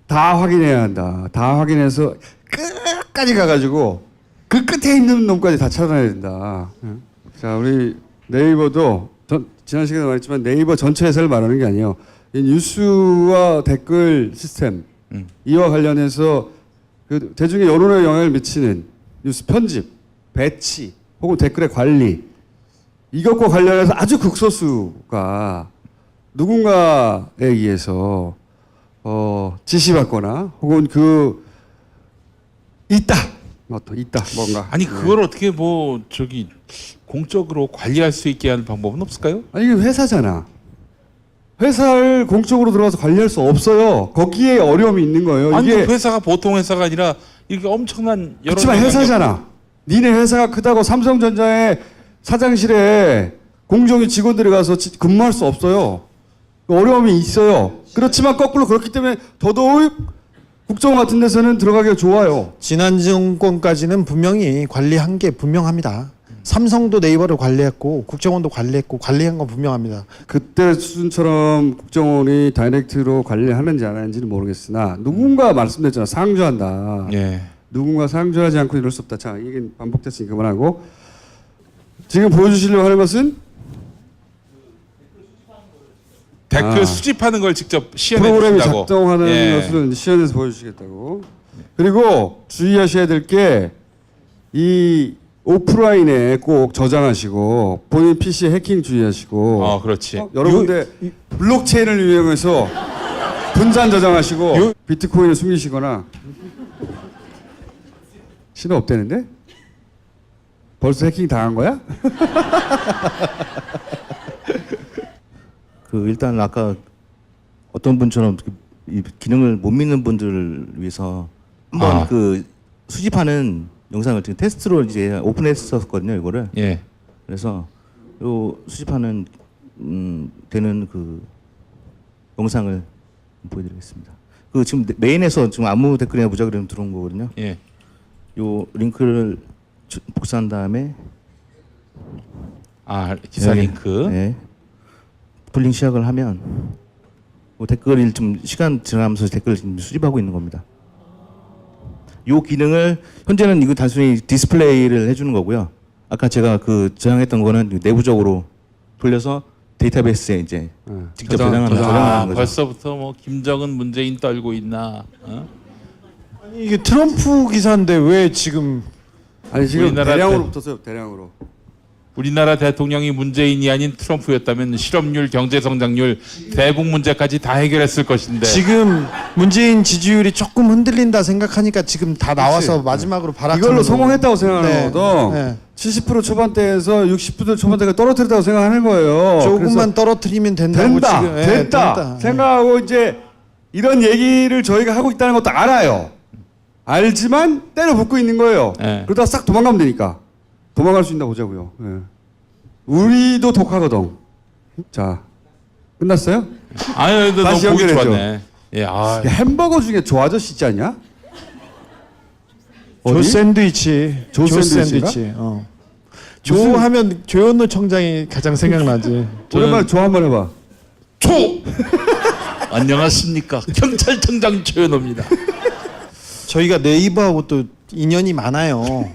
다 확인해야 한다. 다 확인해서 끝까지 가가지고 그 끝에 있는 놈까지 다 찾아내야 된다. 자, 우리 네이버도 지난 시간에 말했지만 네이버 전체 회사를 말하는 게 아니에요. 이 뉴스와 댓글 시스템 이와 관련해서 그 대중의 여론에 영향을 미치는 뉴스 편집, 배치 혹은 댓글의 관리 이것과 관련해서 아주 극소수가 누군가에 의해서 지시받거나 혹은 있다 뭔가 아니 그걸 어떻게 뭐 저기 공적으로 관리할 수 있게 하는 방법은 없을까요? 아니 이게 회사잖아. 회사를 공적으로 들어가서 관리할 수 없어요. 거기에 어려움이 있는 거예요. 아니 이게 그 회사가 보통 회사가 아니라 이렇게 엄청난 여러 그렇지만 회사잖아. 니네 회사가 크다고 삼성전자의 사장실에 공정위 직원들이 가서 근무할 수 없어요. 어려움이 있어요. 그렇지만 거꾸로 그렇기 때문에 더더욱 국정 같은 데서는 들어가기가 좋아요. 지난 정권까지는 분명히 관리한 게 분명합니다. 삼성도 네이버를 관리했고 국정원도 관리했고 관리한 건 분명합니다. 그때 수준처럼 국정원이 다이렉트로 관리를 하는지 안 하는지는 모르겠으나 누군가 말씀드렸잖아. 상주한다. 예. 누군가 상주하지 않고 이럴 수 없다. 자, 이게 반복됐으니 그만하고 지금 보여주시려고 하는 것은 댓글 수집하는 걸 직접 시연해 프로그램이 주신다고. 작동하는 예. 것을 시연해서 보여주시겠다고. 그리고 주의하셔야 될 게 이 오프라인에 꼭 저장하시고 본인 PC에 해킹 주의하시고. 그렇지. 여러분들 블록체인을 이용해서 분산 저장하시고 비트코인을 숨기시거나. 신호 없대는데? 벌써 해킹 당한 거야? 일단 아까 어떤 분처럼 이 기능을 못 믿는 분들을 위해서 한번 수집하는 영상을 지금 테스트로 이제 오픈했었거든요, 이거를. 예. 그래서 요 수집하는 되는 그 영상을 보여드리겠습니다. 지금 메인에서 지금 아무 댓글이나 무작위로 들어온 거거든요. 예. 요 링크를 복사한 다음에 기사 링크. 네. 풀링 시작을 하면 댓글을 좀 시간 지나면서 댓글을 지금 수집하고 있는 겁니다. 이 기능을 현재는 이거 단순히 디스플레이를 해주는 거고요. 아까 제가 저장했던 거는 내부적으로 돌려서 데이터베이스에 이제 직접 저장하는 거죠. 벌써부터 뭐 김정은 문재인 떨고 있나? 아니 이게 트럼프 기사인데 왜 지금 지금 우리나라 대량으로 붙었어요. 대량으로. 우리나라 대통령이 문재인이 아닌 트럼프였다면 실업률, 경제성장률, 대북 문제까지 다 해결했을 것인데 지금 문재인 지지율이 조금 흔들린다 생각하니까 지금 다 나와서 마지막으로 바라는 이걸로 성공했다고 생각하는 네. 거거든. 네. 70% 초반대에서 60% 초반대가 떨어뜨렸다고 생각하는 거예요. 조금만 떨어뜨리면 된다고 지금 됐다 생각하고 이제 이런 얘기를 저희가 하고 있다는 것도 알아요. 알지만 때려 붙고 있는 거예요. 네. 그러다가 싹 도망가면 되니까. 도망갈 수 있나 보자고요. 예. 우리도 독하거든. 자, 끝났어요? 너무 다시 보기 연결해줘. 좋았네. 예, 야, 햄버거 중에 조 아저씨 있지 않냐? 조 어디? 샌드위치. 조 샌드위치인가? 조 하면 조현우 청장이 가장 생각나지. 오랜만에 조 한번 해봐. 안녕하십니까. 경찰청장 조현호입니다. 저희가 네이버하고 또 인연이 많아요.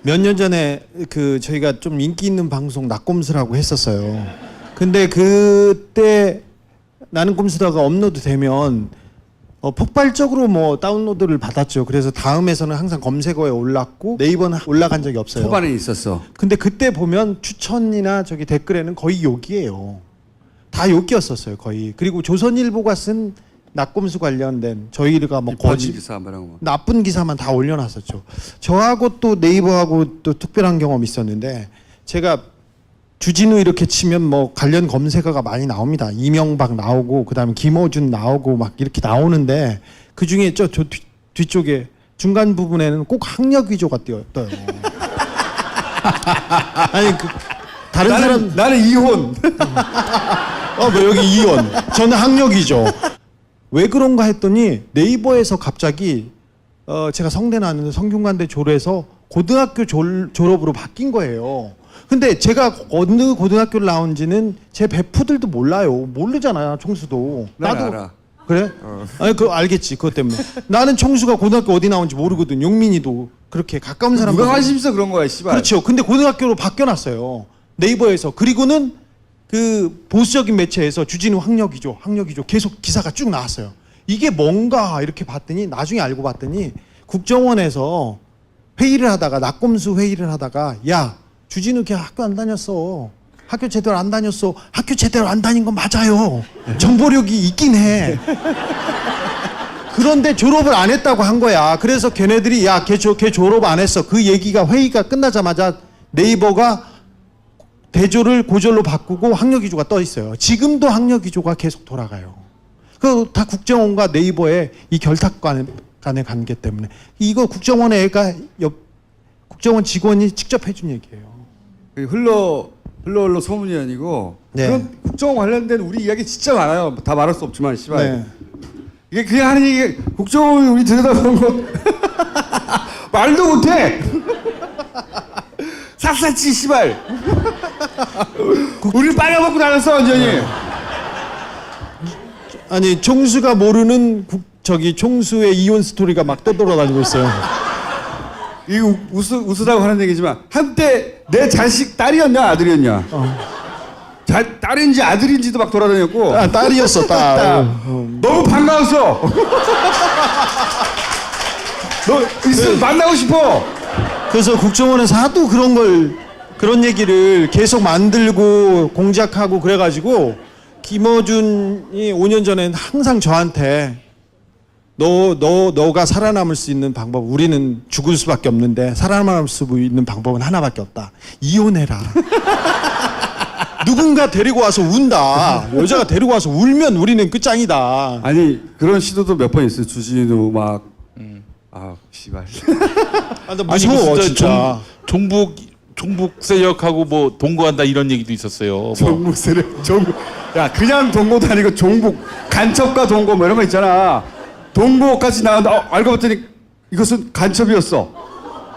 몇 년 전에 저희가 좀 인기 있는 방송 낙곰수라고 했었어요. 근데 그때 나는 꼼수다가 업로드 되면 폭발적으로 뭐 다운로드를 받았죠. 그래서 다음에서는 항상 검색어에 올랐고 네이버는 올라간 적이 없어요. 초반에 있었어. 근데 그때 보면 추천이나 저기 댓글에는 거의 욕이에요. 다 욕이었었어요, 거의. 그리고 조선일보가 쓴 낙곰수 관련된 저희가 뭐 기사 뭐 이런 거. 나쁜 기사만 다 올려놨었죠. 저하고 또 네이버하고 또 특별한 경험이 있었는데 제가 주진우 이렇게 치면 뭐 관련 검색어가 많이 나옵니다. 이명박 나오고 그다음에 김어준 나오고 막 이렇게 나오는데 그 중에 저 뒤쪽에 중간 부분에는 꼭 학력 위조가 떠요. 아니 그 다른 사람 나는 이혼. 뭐 여기 이혼. 저는 학력 위조. 왜 그런가 했더니 네이버에서 갑자기 제가 성대 나왔는데 성균관대 졸업해서 고등학교 졸업으로 바뀐 거예요. 근데 제가 어느 고등학교를 나온지는 제 베프들도 몰라요. 모르잖아, 총수도. 난 알아. 그래? 아니 그거 알겠지. 그것 때문에. 나는 총수가 고등학교 어디 나온지 모르거든. 용민이도 그렇게 가까운 사람. 누가 관심 있어 그런 거야, 씨발. 그렇죠. 근데 고등학교로 바뀌어놨어요. 네이버에서. 그리고는 그 보수적인 매체에서 주진우 학력이죠. 계속 기사가 쭉 나왔어요. 이게 뭔가 이렇게 봤더니 나중에 알고 봤더니 국정원에서 회의를 하다가 낙검수 회의를 하다가 야 주진우 걔 학교 안 다녔어. 학교 제대로 안 다녔어. 학교 제대로 안 다닌 건 맞아요. 정보력이 있긴 해. 그런데 졸업을 안 했다고 한 거야. 그래서 걔네들이 야 걔 졸업 안 했어. 그 얘기가 회의가 끝나자마자 네이버가 대졸을 고졸로 바꾸고 학력위조가 떠 있어요. 지금도 학력위조가 계속 돌아가요. 그 다 국정원과 네이버의 이 결탁 간의 관계 때문에 이거 국정원의 애가 국정원 직원이 직접 해준 얘기예요. 흘러 소문이 아니고 네. 그런 국정원 관련된 우리 이야기 진짜 많아요. 다 말할 수 없지만 씨발. 네. 이게 그냥 하는 얘기 국정원이 우리 들여다보는 거 말도 못해. 샅샅이 씨발. 우리를 빨아먹고 다녔어 완전히. 아니 총수가 모르는 총수의 이혼 스토리가 막 떠돌아다니고 있어요. 이거 웃으라고 하는 얘기지만 한때 내 자식 딸이었냐 아들이었냐. 딸인지 아들인지도 막 돌아다녔고. 딸이었어 딸. 너무 반가웠어. 너 있으면 만나고 싶어. 그래서 국정원에서 하도 그런 얘기를 계속 만들고 공작하고 그래가지고 김어준이 5년 전엔 항상 저한테 너가 살아남을 수 있는 방법, 우리는 죽을 수밖에 없는데 살아남을 수 있는 방법은 하나밖에 없다. 이혼해라. 누군가 데리고 와서 운다. 여자가 데리고 와서 울면 우리는 끝장이다. 아니 그런 시도도 몇 번 있어요. 주진우 막 씨발. 나 무서워 진짜. 종북 세력하고 뭐 동거한다 이런 얘기도 있었어요. 뭐. 종북 세력 야 그냥 동거도 아니고 종북 간첩과 동거 뭐 이런 거 있잖아. 동거까지 나왔는데 알고 봤더니 이것은 간첩이었어.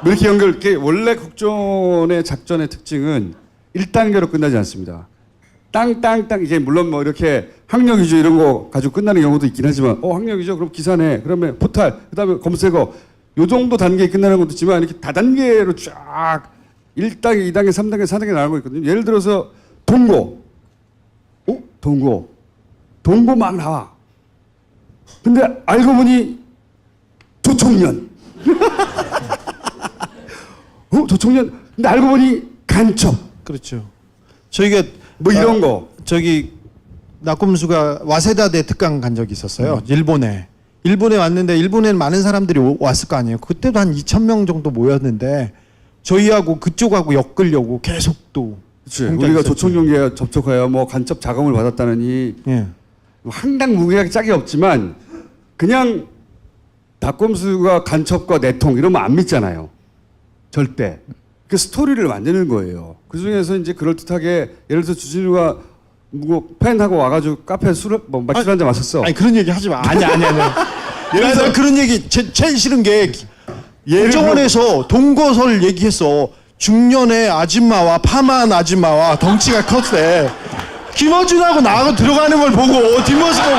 뭐 이렇게 이렇게 원래 국정원의 작전의 특징은 1단계로 끝나지 않습니다. 땅땅땅 이게 물론 뭐 이렇게 학력 위조 이런 거 가지고 끝나는 경우도 있긴 하지만 학력 위조 그럼 기사네 그러면 포탈 그다음에 검색어 요 정도 단계에 끝나는 것도 있지만 이렇게 다단계로 쫙 1단계, 2단계, 3단계, 4단계 나가는 거 있거든요. 예를 들어서 동거. 동거 막 나와. 근데 알고 보니 조총련. 조총련. 근데 알고 보니 간첩. 그렇죠. 저희가 뭐 이런 거. 저기 낙검수가 와세다대 특강 간 적이 있었어요. 일본에 왔는데 일본에는 많은 사람들이 왔을 거 아니에요. 그때도 한 2,000명 정도 모였는데 저희하고 그쪽하고 엮으려고 계속 또 그치. 우리가 조총련계에 접촉하여 뭐 간첩 자금을 받았다느니 항당 무게가 짝이 없지만 그냥 낙검수가 간첩과 내통 이러면 안 믿잖아요. 절대. 그 스토리를 만드는 거예요. 그 중에서 이제 그럴듯하게 예를 들어서 주진우가 뭐 팬하고 와가지고 카페 술을 뭐 맥주 한잔 마셨어. 아니 그런 얘기 하지 마. 아니야. 예를 들어 그런 얘기 제일 싫은 게 국정원에서 동거설 얘기했어. 중년의 아줌마와 파마한 아줌마와 덩치가 컸대. 김어준하고 나하고 들어가는 걸 보고 뒷모습 보고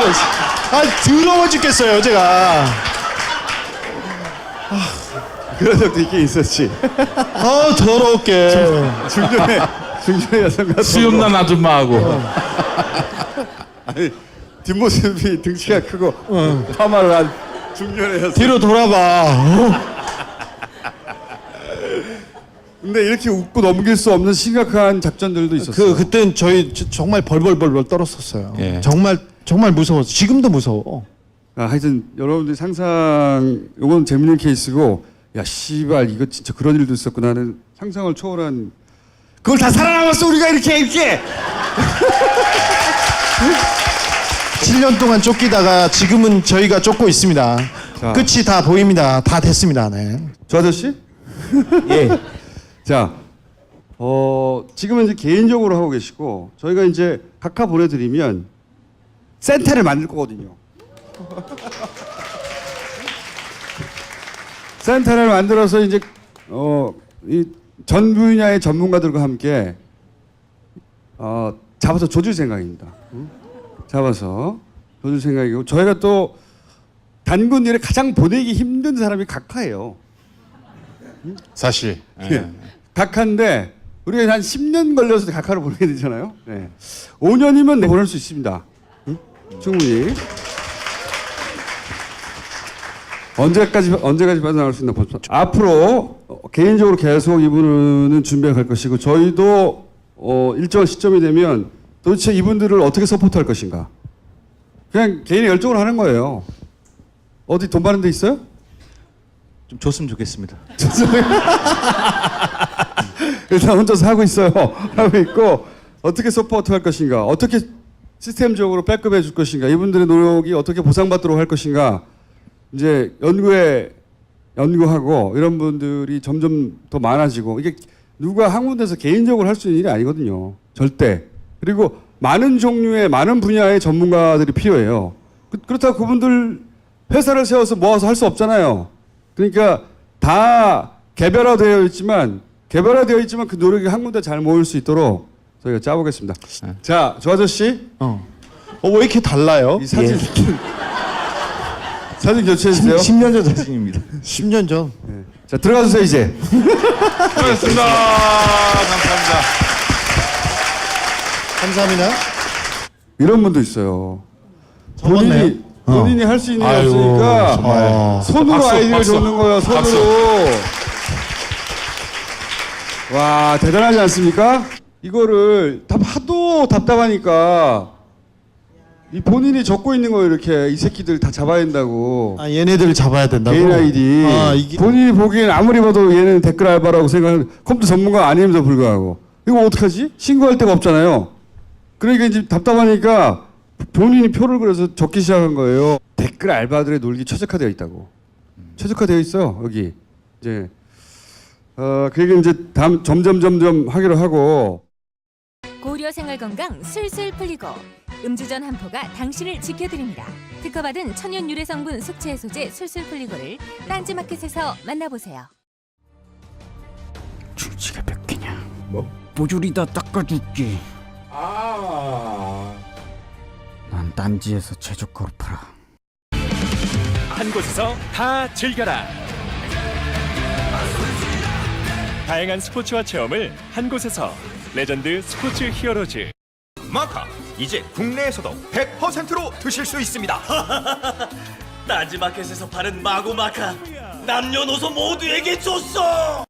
더러워 죽겠어요 제가. 그런 적도 있긴 있었지. 더럽게. 중년의 여성과 수염난 아줌마하고. 아니 뒷모습이 등치가 크고 파마를 한 중년의 여성. 뒤로 돌아봐. 근데 이렇게 웃고 넘길 수 없는 심각한 작전들도 있었어요. 그땐 저희 정말 벌벌벌 떨었었어요. 예. 정말 무서웠어. 지금도 무서워. 하여튼 여러분들이 요건 재밌는 케이스고 야 씨발 이거 진짜 그런 일도 있었구나 하는 상상을 초월한 그걸 다 살아남았어 우리가 이렇게 7년 동안 쫓기다가 지금은 저희가 쫓고 있습니다. 자. 끝이 다 보입니다. 다 됐습니다. 네. 저 아저씨? 예. 자, 지금은 이제 개인적으로 하고 계시고 저희가 이제 각하 보내드리면 센터를 만들 거거든요. 센터를 만들어서 이제 이 전 분야의 전문가들과 함께 잡아서 조질 생각입니다. 잡아서 조질 생각이고 저희가 또 단군 일에 가장 보내기 힘든 사람이 각하예요. 사실. 예. 각하인데 우리가 한 10년 걸려서 각하를 보내야 되잖아요. 네. 5년이면 보낼 수 있습니다. 충분히. 언제까지 빠져나갈 수 있나 보죠. 앞으로 개인적으로 계속 이분은 준비해 갈 것이고 저희도 일정한 시점이 되면 도대체 이분들을 어떻게 서포트할 것인가. 그냥 개인의 열정으로 하는 거예요. 어디 돈 받는 데 있어요? 좀 줬으면 좋겠습니다. 일단 혼자서 하고 있어요. 하고 있고 어떻게 서포트할 것인가, 어떻게 시스템적으로 백업해 줄 것인가, 이분들의 노력이 어떻게 보상받도록 할 것인가. 이제 연구하고 이런 분들이 점점 더 많아지고 이게 누가 한 군데서 개인적으로 할 수 있는 일이 아니거든요. 절대. 그리고 많은 종류의 많은 분야의 전문가들이 필요해요. 그렇다고 그분들 회사를 세워서 모아서 할 수 없잖아요. 그러니까 다 개별화되어 있지만 그 노력이 한 군데 잘 모일 수 있도록 저희가 짜보겠습니다. 자, 저 아저씨. 왜 이렇게 달라요? 이 사진 사진 교체해 주세요. 10년 전 사진입니다. 10년 전. 네. 자, 들어가 주세요 이제. 수고하셨습니다. 감사합니다. 감사합니다. 이런 분도 있어요. 접었네요. 본인이 할 수 있는 게 아이고, 없으니까 정말. 손으로 박수, 아이디어를 박수. 줬는 거예요. 손으로. 박수. 와, 대단하지 않습니까? 이거를 하도 답답하니까 이 본인이 적고 있는 거 이렇게 이 새끼들 다 잡아야 된다고. 아, 얘네들을 잡아야 된다고. 개인 아이디. 이게 본인이 보기엔 아무리 봐도 얘는 댓글 알바라고 생각하는 컴퓨터 전문가 아님에도 불구하고 이거 어떡하지? 신고할 데가 없잖아요. 그러니까 이제 답답하니까 본인이 표를 그려서 적기 시작한 거예요. 댓글 알바들의 놀기 최적화되어 있다고. 최적화되어 있어 여기. 이제 그게 이제 점점 하기로 하고. 고려 생활건강 술술 풀리고 음주전 한포가 당신을 지켜드립니다. 특허받은 천연 유래 성분 숙취 해소제 술술 풀리고를 딴지마켓에서 만나보세요. 중지가 몇 개냐? 뭐? 부주리다 닦아줄게. 난 딴지에서 최저가로 팔아. 한 곳에서 다 즐겨라. 다양한 스포츠와 체험을 한 곳에서. 레전드 스포츠 히어로즈. 마카 이제 국내에서도 100%로 드실 수 있습니다. 딴지마켓에서 파는 마구 마카 남녀노소 모두에게 줬어.